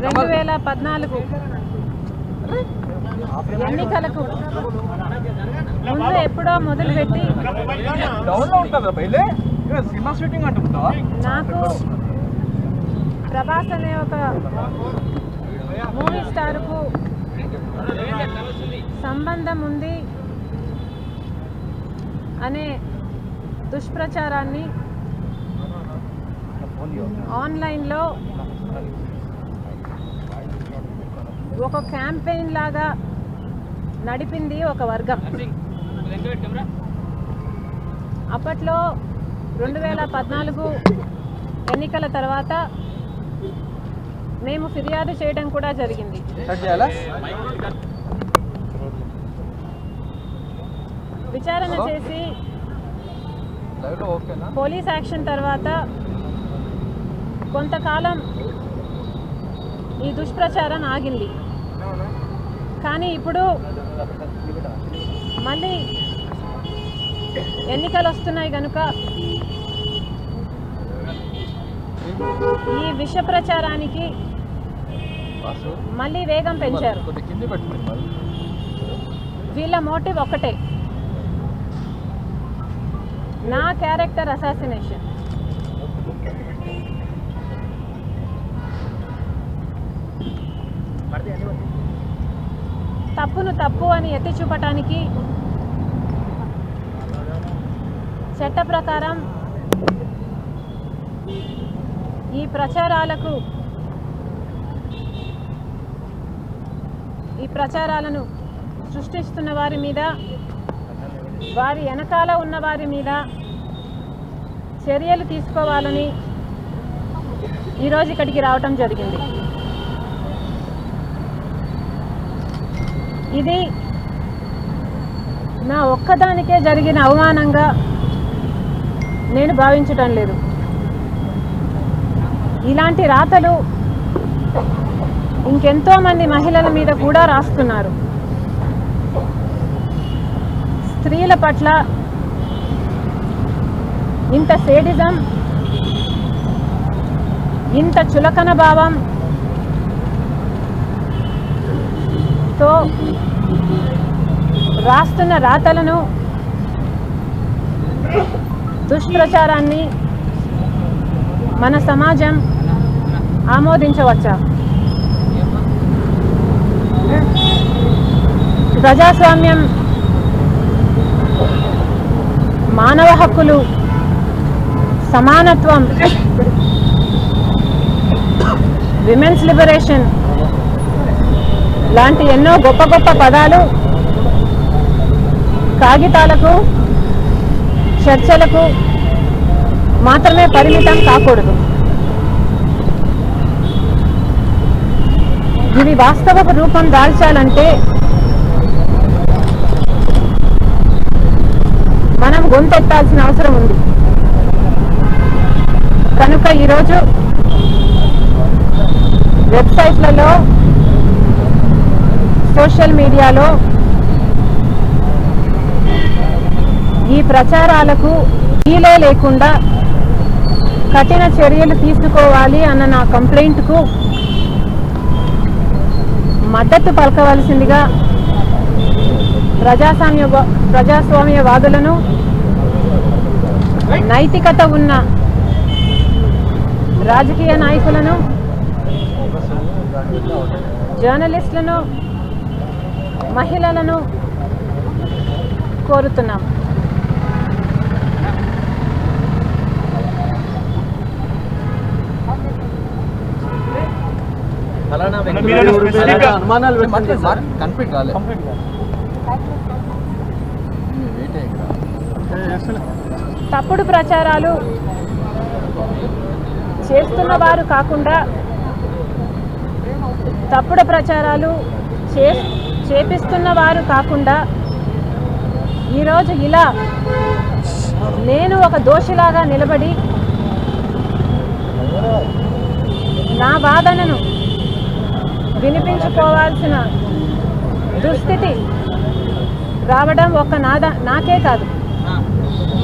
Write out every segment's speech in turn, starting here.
2014 ఎన్నికలకు ముందు ఎప్పుడో మొదలుపెట్టి నాకు ప్రభాస్ అనే ఒక మూవీ స్టార్కు సంబంధం ఉంది అనే దుష్ప్రచారాన్ని ఆన్లైన్లో ఒక క్యాంపెయిన్ లాగా నడిపింది ఒక వర్గం. అప్పట్లో 2014 ఎన్నికల తర్వాత మేము ఫిర్యాదు చేయడం కూడా జరిగింది. విచారణ చేసి పోలీస్ యాక్షన్ తర్వాత కొంతకాలం ఈ దుష్ప్రచారం ఆగింది. కానీ ఇప్పుడు మళ్ళీ ఎన్నికలు వస్తున్నాయి కనుక ఈ విష ప్రచారానికి మళ్ళీ వేగం పెంచారు. వీళ్ళ మోటివ్ ఒక్కటే, నా క్యారెక్టర్ అసాసినేషన్. తప్పును తప్పు అని ఎత్తి చూపటానికి చట్ట ప్రకారం ఈ ప్రచారాలను సృష్టిస్తున్న వారి మీద, వారి వెనకాల ఉన్న వారి మీద చర్యలు తీసుకోవాలని ఈరోజు ఇక్కడికి రావటం జరిగింది. ఇది నా ఒక్కదానికే జరిగిన అవమానంగా నేను భావించటం లేదు. ఇలాంటి రాతలు ఇంకెంతో మంది మహిళల మీద కూడా రాస్తున్నారు. స్త్రీల పట్ల ఇంత సేడిజం, ఇంత చులకన భావం తో రాస్తున్న రాతలను, దుష్ప్రచారాన్ని మన సమాజం ఆమోదించవచ్చా? ప్రజాస్వామ్యం, మానవ హక్కులు, సమానత్వం, విమెన్స్ లిబరేషన్ లాంటి ఎన్నో గొప్ప గొప్ప పదాలు కాగితాలకు, చర్చలకు మాత్రమే పరిమితం కాకూడదు. ఇవి వాస్తవ రూపం దాల్చాలంటే మనం గొంతెత్తాల్సిన అవసరం ఉంది. కనుక ఈరోజు వెబ్సైట్లలో, సోషల్ మీడియాలో ఈ ప్రచారాలకు వీలే లేకుండా కఠిన చర్యలు తీసుకోవాలి అన్న నా కంప్లైంట్కు మద్దతు పలకవలసిందిగా ప్రజాస్వామ్యవాదులను, నైతికత ఉన్న రాజకీయ నాయకులను, జర్నలిస్టులను, మహిళలను కోరుతున్నాం. తప్పుడు ప్రచారాలు చేస్తున్న వారు కాకుండా, తప్పుడు ప్రచారాలు చేపిస్తున్న వారు కాకుండా ఈరోజు ఇలా నేను ఒక దోషిలాగా నిలబడి నా వాదనను వినిపించుకోవాల్సిన దుస్థితి రావడం ఒక్క నాకే కాదు,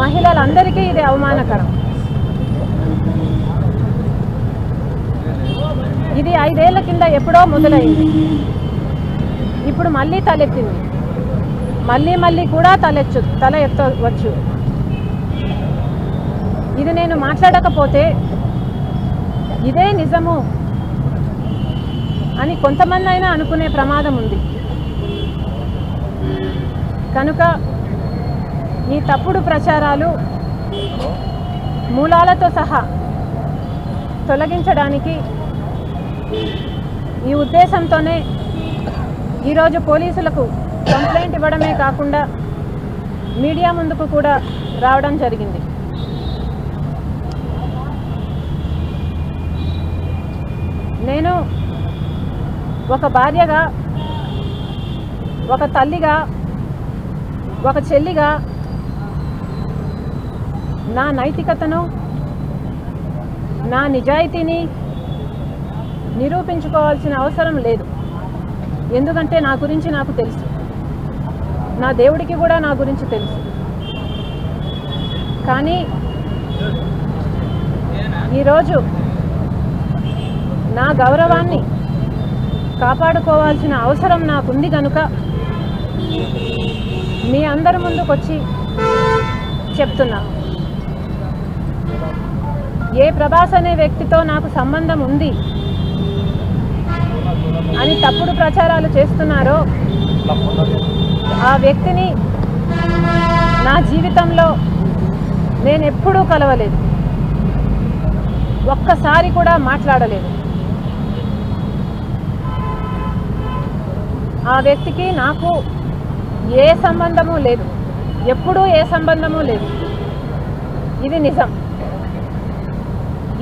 మహిళలందరికీ ఇది అవమానకరం. ఇది 5 ఏళ్ల కింద ఎప్పుడో మొదలైంది. ఇప్పుడు మళ్ళీ తలెత్తింది. మళ్ళీ కూడా తల ఎత్తవచ్చు. ఇది నేను మాట్లాడకపోతే ఇదే నిజము అని కొంతమంది అయినా అనుకునే ప్రమాదం ఉంది. కనుక ఈ తప్పుడు ప్రచారాలు మూలాలతో సహా తొలగించడానికి ఈ ఉద్దేశంతోనే ఈరోజు పోలీసులకు కంప్లైంట్ ఇవ్వడమే కాకుండా మీడియా ముందుకు కూడా రావడం జరిగింది. నేను ఒక భార్యగా, ఒక తల్లిగా, ఒక చెల్లిగా నా నైతికతను, నా నిజాయితీని నిరూపించుకోవాల్సిన అవసరం లేదు. ఎందుకంటే నా గురించి నాకు తెలుసు, నా దేవుడికి కూడా నా గురించి తెలుసు. కానీ ఈరోజు నా గౌరవాన్ని కాపాడుకోవాల్సిన అవసరం నాకుంది. కనుక మీ అందరి ముందుకొచ్చి చెప్తున్నా, ఏ ప్రభాస్ అనే వ్యక్తితో నాకు సంబంధం ఉంది అని తప్పుడు ప్రచారాలు చేస్తున్నారో ఆ వ్యక్తిని నా జీవితంలో నేను ఎప్పుడూ కలవలేదు, ఒక్కసారి కూడా మాట్లాడలేదు. ఆ వ్యక్తికి నాకు ఏ సంబంధము లేదు, ఎప్పుడూ ఏ సంబంధము లేదు. ఇది నిజం,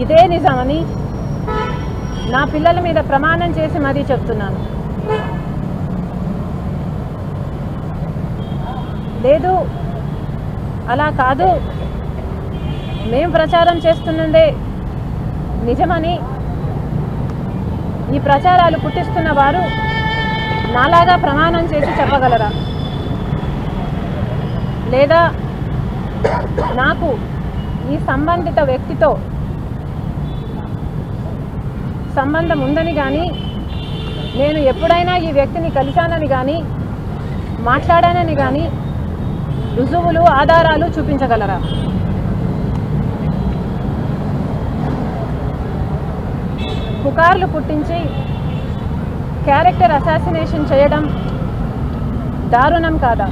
ఇదే నిజమని నా పిల్లల మీద ప్రమాణం చేసి మరీ చెప్తున్నాను. లేదు, అలా కాదు, మేం ప్రచారం చేస్తున్నదే నిజమని ఈ ప్రచారాలు పుట్టిస్తున్న వారు నాలాగా ప్రమాణం చేసి చెప్పగలరా? లేదా నాకు ఈ సంబంధిత వ్యక్తితో సంబంధం ఉందని కానీ, నేను ఎప్పుడైనా ఈ వ్యక్తిని కలిశానని కానీ, మాట్లాడానని కానీ రుజువులు, ఆధారాలు చూపించగలరా? పుకార్లు పుట్టించి క్యారెక్టర్ అసాసినేషన్ చేయడం దారుణం కాదా?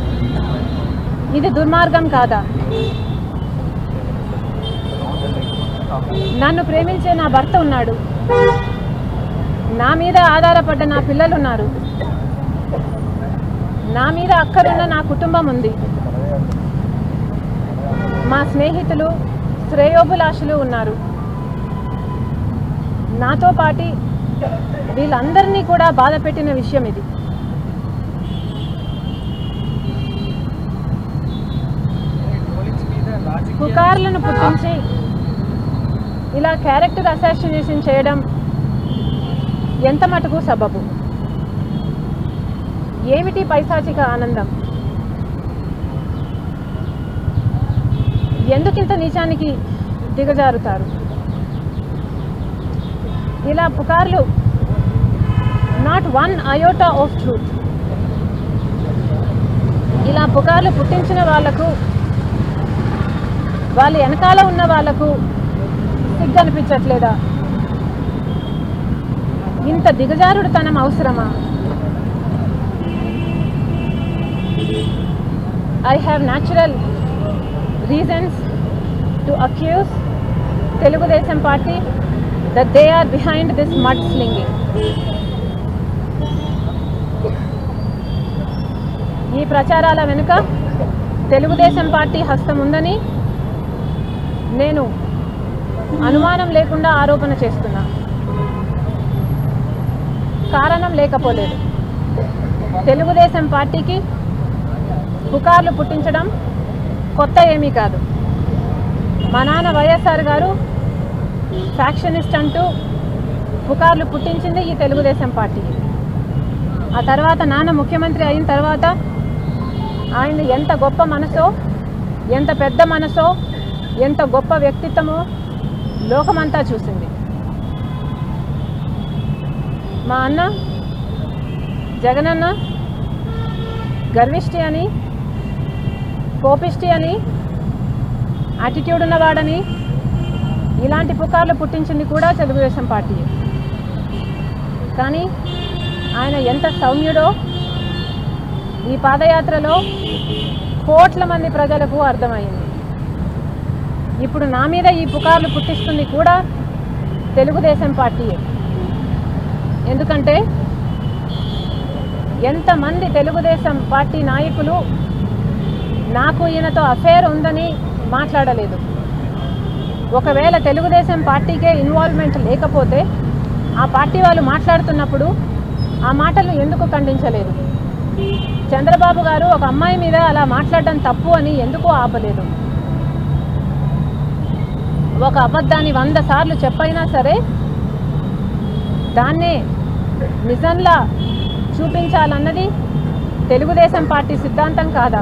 ఇది దుర్మార్గం కాదా? నన్ను ప్రేమించే నా భర్త ఉన్నాడు, నా మీద ఆధారపడ్డ నా పిల్లలు ఉన్నారు, నా మీద అక్కరున్న నా కుటుంబం ఉంది, మా స్నేహితులు, శ్రేయోభిలాషులు ఉన్నారు. నాతో పాటు వీళ్ళందరినీ కూడా బాధ పెట్టిన విషయం ఇది. పుకార్లను పుట్టించి ఇలా క్యారెక్టర్ అసాసినేషన్ చేయడం ఎంత మటుకు సబబు? ఏమిటి పైశాచిక ఆనందం? ఎందుకింత నీచానికి దిగజారుతారు? ఇలా పుకార్లు, not one iota of truth. ఇలా పుకార్లు పుట్టించిన వాళ్లకు, వాళ్ళ వెనకాల ఉన్న వాళ్లకు సిగ్గు అనిపించట్లేదా? ఇంత దిగజారుడుతనం అవసరమా? I have natural reasons to accuse Telugudesam Party that they are behind this mudslinging. ఈ ప్రచారాల వెనుక తెలుగుదేశం పార్టీ హస్తం ఉందని నేను అనుమానం లేకుండా ఆరోపణ చేస్తున్నా. కారణం లేకపోలేదు. తెలుగుదేశం పార్టీకి పుకార్లు పుట్టించడం కొత్త ఏమీ కాదు. మా నాన్న వైఎస్ఆర్ గారు ఫ్యాక్షనిస్ట్ అంటూ పుకార్లు పుట్టించింది ఈ తెలుగుదేశం పార్టీకి. ఆ తర్వాత నాన్న ముఖ్యమంత్రి అయిన తర్వాత ఆయన ఎంత గొప్ప మనసో, ఎంత పెద్ద మనసో, ఎంత గొప్ప వ్యక్తిత్వమో లోకమంతా చూసింది. మా అన్న జగనన్న గర్విష్టి అని, కోపిష్టి అని, యాటిట్యూడ్ ఉన్నవాడని ఇలాంటి పుకార్లు పుట్టించింది కూడా తెలుగుదేశం పార్టీ. కానీ ఆయన ఎంత సౌమ్యుడో ఈ పాదయాత్రలో కోట్ల మంది ప్రజలకు అర్థమైంది. ఇప్పుడు నా మీద ఈ పుకార్లు పుట్టిస్తుంది కూడా తెలుగుదేశం పార్టీయే. ఎందుకంటే ఎంతమంది తెలుగుదేశం పార్టీ నాయకులు నాకు ఈయనతో అఫేర్ ఉందని మాట్లాడలేదు. ఒకవేళ తెలుగుదేశం పార్టీకే ఇన్వాల్వ్మెంట్ లేకపోతే ఆ పార్టీ వాళ్ళు మాట్లాడుతున్నప్పుడు ఆ మాటలు ఎందుకు ఖండించలేదు? చంద్రబాబు గారు ఒక అమ్మాయి మీద అలా మాట్లాడడం తప్పు అని ఎందుకు ఆపలేదు? ఒక అబద్ధాన్ని 100 సార్లు చెప్పైనా సరే దాన్నే నిజంలా చూపించాలన్నది తెలుగుదేశం పార్టీ సిద్ధాంతం కాదా?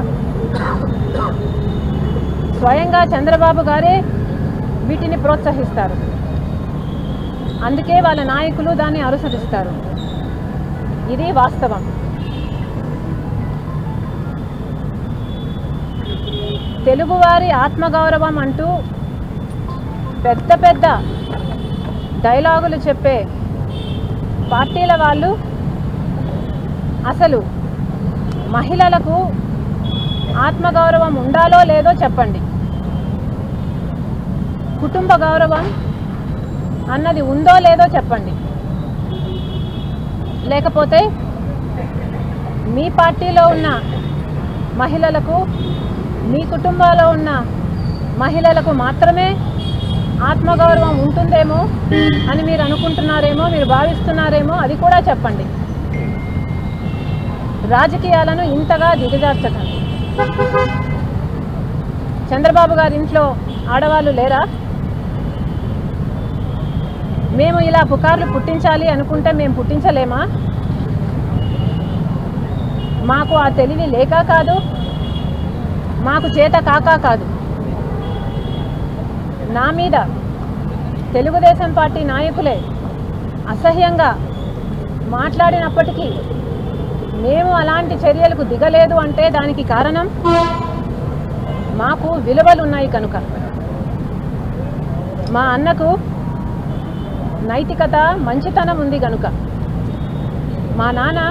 స్వయంగా చంద్రబాబు గారే వీటిని ప్రోత్సహిస్తారు. అందుకే వాళ్ళ నాయకులు దాన్ని అనుసరిస్తారు. ఇది వాస్తవం. తెలుగువారి ఆత్మగౌరవం అంటూ పెద్ద పెద్ద డైలాగులు చెప్పే పార్టీల వాళ్ళు అసలు మహిళలకు ఆత్మగౌరవం ఉండాలో లేదో చెప్పండి. కుటుంబ గౌరవం అన్నది ఉందో లేదో చెప్పండి. లేకపోతే మీ పార్టీలో ఉన్న మహిళలకు, మీ కుటుంబాల్లో ఉన్న మహిళలకు మాత్రమే ఆత్మగౌరవం ఉంటుందేమో అని మీరు అనుకుంటున్నారేమో, మీరు భావిస్తున్నారేమో, అది కూడా చెప్పండి. రాజకీయాలను ఇంతగా దిగజార్చకండి. చంద్రబాబు గారి ఇంట్లో ఆడవాళ్ళు లేరా? మేము ఇలా పుకార్లు పుట్టించాలి అనుకుంటే మేము పుట్టించలేమా? మాకు ఆ తెలివి లేక కాదు, మాకు చేత కాక కాదు. నా మీద తెలుగుదేశం పార్టీ నాయకులే అసహ్యంగా మాట్లాడినప్పటికీ మేము అలాంటి చర్యలకు దిగలేదు అంటే దానికి కారణం మాకు విలువలు ఉన్నాయి కనుక. మా అన్నకు నైతికత, మంచితనం ఉంది కనుక. మా నాన్న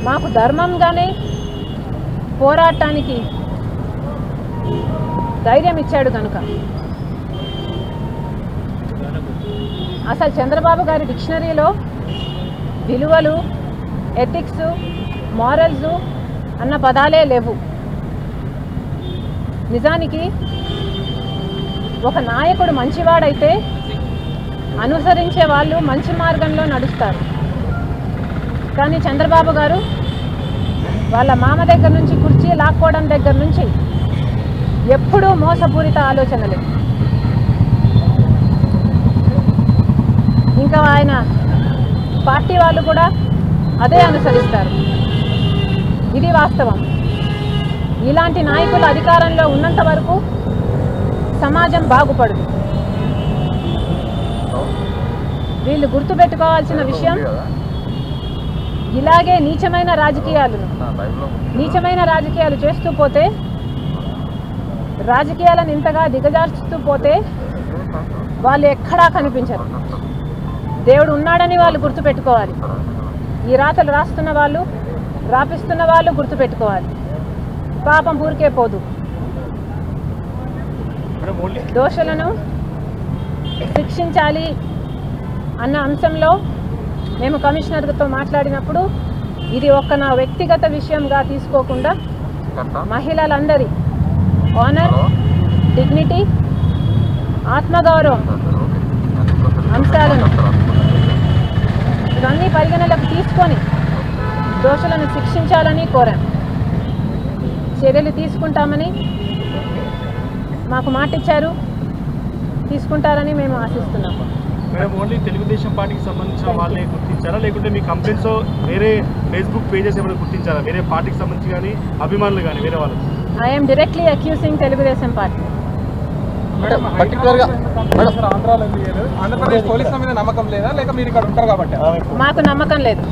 మాకు ధర్మంగానే పోరాటానికి ధైర్యం ఇచ్చాడు కనుక. అసలు చంద్రబాబు గారి డిక్షనరీలో విలువలు, ఎథిక్స్, మారల్స్ అన్న పదాలే లేవు. నిజానికి ఒక నాయకుడు మంచివాడైతే అనుసరించే వాళ్ళు మంచి మార్గంలో నడుస్తారు. కానీ చంద్రబాబు గారు వాళ్ళ మామ దగ్గర నుంచి కుర్చీ లాక్కోవడం దగ్గర నుంచి ఎప్పుడూ మోసపూరిత ఆలోచనలే. ఇంకా ఆయన పార్టీ వాళ్ళు కూడా అదే అనుసరిస్తారు. ఇది వాస్తవం. ఇలాంటి నాయకులు అధికారంలో ఉన్నంత వరకు సమాజం బాగుపడదు. వీళ్ళు గుర్తుపెట్టుకోవాల్సిన విషయం, ఇలాగే నీచమైన రాజకీయాలు చేస్తూ పోతే, రాజకీయాలను ఇంతగా దిగజార్చుతూ పోతే వాళ్ళు ఎక్కడా కనిపించరు. దేవుడు ఉన్నాడని వాళ్ళు గుర్తుపెట్టుకోవాలి. ఈ రాతలు రాస్తున్న వాళ్ళు, రాపిస్తున్న వాళ్ళు గుర్తుపెట్టుకోవాలి. పాపం ఊరికే పోదు. దోషులను శిక్షించాలి అన్న అంశంలో మేము కమిషనర్తో మాట్లాడినప్పుడు ఇది ఒక్క నా వ్యక్తిగత విషయంగా తీసుకోకుండా మహిళలందరి ఆనర్, డిగ్నిటీ, ఆత్మగౌరవం అంశాలను ఇవన్నీ పరిగణలోకి తీసుకొని దోషులను శిక్షించాలని కోరాం. చర్యలు తీసుకుంటామని మాకు మాటిచ్చారు, తీసుకుంటారని మేము ఆశిస్తున్నాము. మేడం, ఓన్లీ తెలుగుదేశం పార్టీకి సంబంధించిన వాళ్ళే గుర్తించారా, లేకుంటే మీ కంప్లైంట్స్ వేరే ఫేస్బుక్ పేజెస్ ఏమైనా గుర్తించారా? వేరే పార్టీకి సంబంధించి కానీ, అభిమానులు కానీ వేరే వాళ్ళు? I'm directly accusing Telugu Desam party. పర్టికులర్గా ఆంధ్రాలో ఆంధ్రప్రదేశ్ పోలీసుల మీద నమ్మకం లేదా లేక మీరు ఇక్కడ ఉంటారు కాబట్టి మాకు నమ్మకం లేదు.